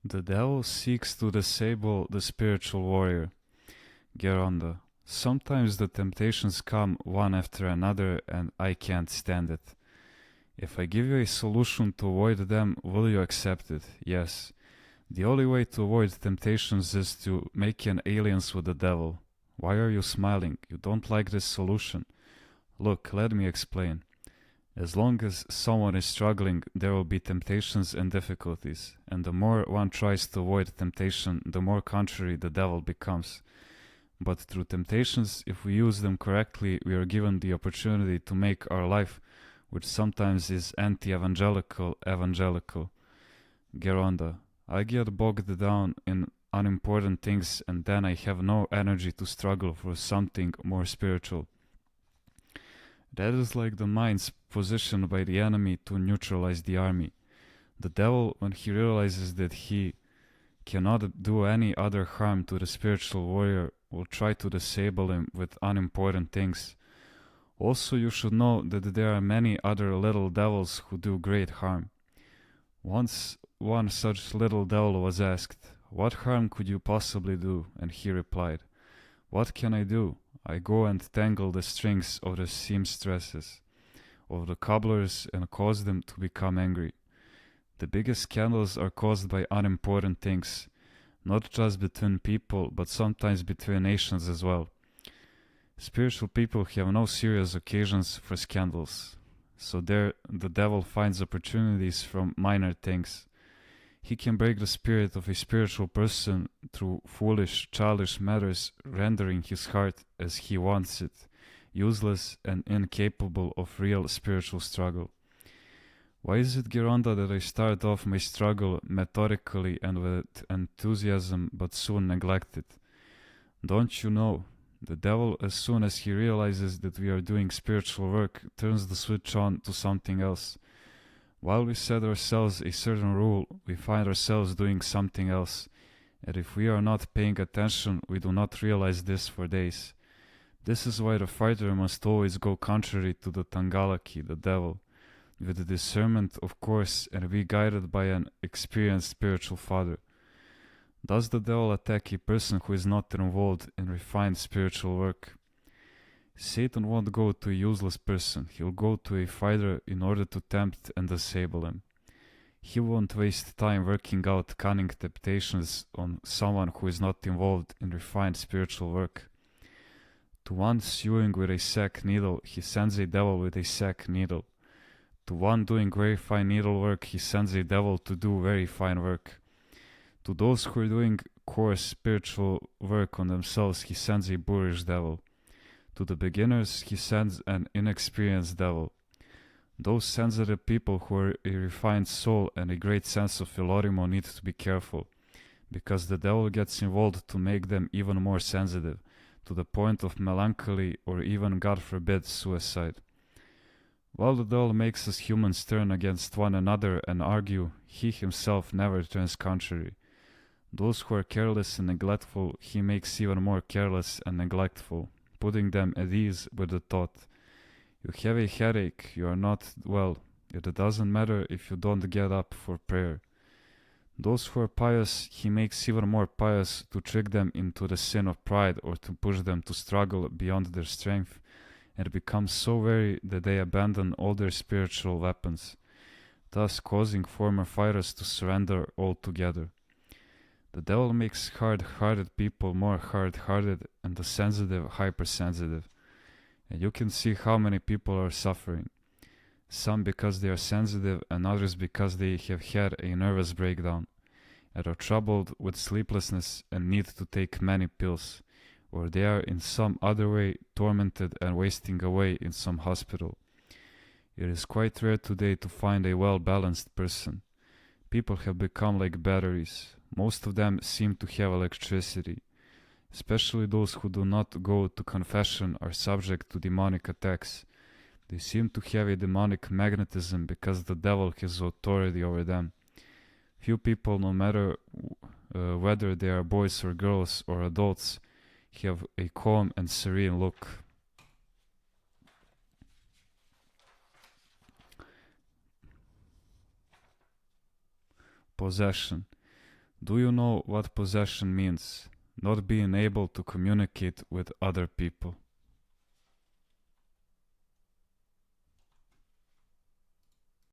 The devil seeks to disable the spiritual warrior, Geronda. Sometimes the temptations come one after another and I can't stand it. If I give you a solution to avoid them, will you accept it? Yes. The only way to avoid temptations is to make an alliance with the devil. Why are you smiling? You don't like this solution. Look, let me explain. As long as someone is struggling, there will be temptations and difficulties, and the more one tries to avoid temptation, the more contrary the devil becomes. But through temptations, if we use them correctly, we are given the opportunity to make our life, which sometimes is anti-evangelical, evangelical. Geronda, I get bogged down in unimportant things and then I have no energy to struggle for something more spiritual. That is like the mines positioned by the enemy to neutralize the army. The devil, when he realizes that he cannot do any other harm to the spiritual warrior, will try to disable him with unimportant things. Also, you should know that there are many other little devils who do great harm. Once one such little devil was asked, "What harm could you possibly do?" And he replied, "What can I do? I go and tangle the strings of the seamstresses, of the cobblers, and cause them to become angry." The biggest scandals are caused by unimportant things, not just between people, but sometimes between nations as well. Spiritual people have no serious occasions for scandals, so there the devil finds opportunities from minor things. He can break the spirit of a spiritual person through foolish, childish matters, rendering his heart, as he wants it, useless and incapable of real spiritual struggle. Why is it, Geronda, that I start off my struggle methodically and with enthusiasm, but soon neglect it? Don't you know? The devil, as soon as he realizes that we are doing spiritual work, turns the switch on to something else. While we set ourselves a certain rule, we find ourselves doing something else, and if we are not paying attention, we do not realize this for days. This is why the fighter must always go contrary to the Tangalaki, the devil, with the discernment, of course, and be guided by an experienced spiritual father. Does the devil attack a person who is not involved in refined spiritual work? Satan won't go to a useless person, he'll go to a fighter in order to tempt and disable him. He won't waste time working out cunning temptations on someone who is not involved in refined spiritual work. To one sewing with a sack needle, he sends a devil with a sack needle. To one doing very fine needlework, he sends a devil to do very fine work. To those who are doing coarse spiritual work on themselves, he sends a boorish devil. To the beginners, he sends an inexperienced devil. Those sensitive people who are a refined soul and a great sense of Philorimo need to be careful, because the devil gets involved to make them even more sensitive, to the point of melancholy or even, God forbid, suicide. While the devil makes us humans turn against one another and argue, he himself never turns contrary. Those who are careless and neglectful, he makes even more careless and neglectful, putting them at ease with the thought, "You have a headache, you are not well, it doesn't matter if you don't get up for prayer." Those who are pious, he makes even more pious to trick them into the sin of pride or to push them to struggle beyond their strength and become so weary that they abandon all their spiritual weapons, thus causing former fighters to surrender altogether. The devil makes hard-hearted people more hard-hearted and the sensitive hypersensitive. And you can see how many people are suffering. Some because they are sensitive and others because they have had a nervous breakdown and are troubled with sleeplessness and need to take many pills, or they are in some other way tormented and wasting away in some hospital. It is quite rare today to find a well-balanced person. People have become like batteries. Most of them seem to have electricity. Especially those who do not go to confession are subject to demonic attacks. They seem to have a demonic magnetism because the devil has authority over them. Few people, no matter whether they are boys or girls or adults, have a calm and serene look. Possession. Do you know what possession means? Not being able to communicate with other people.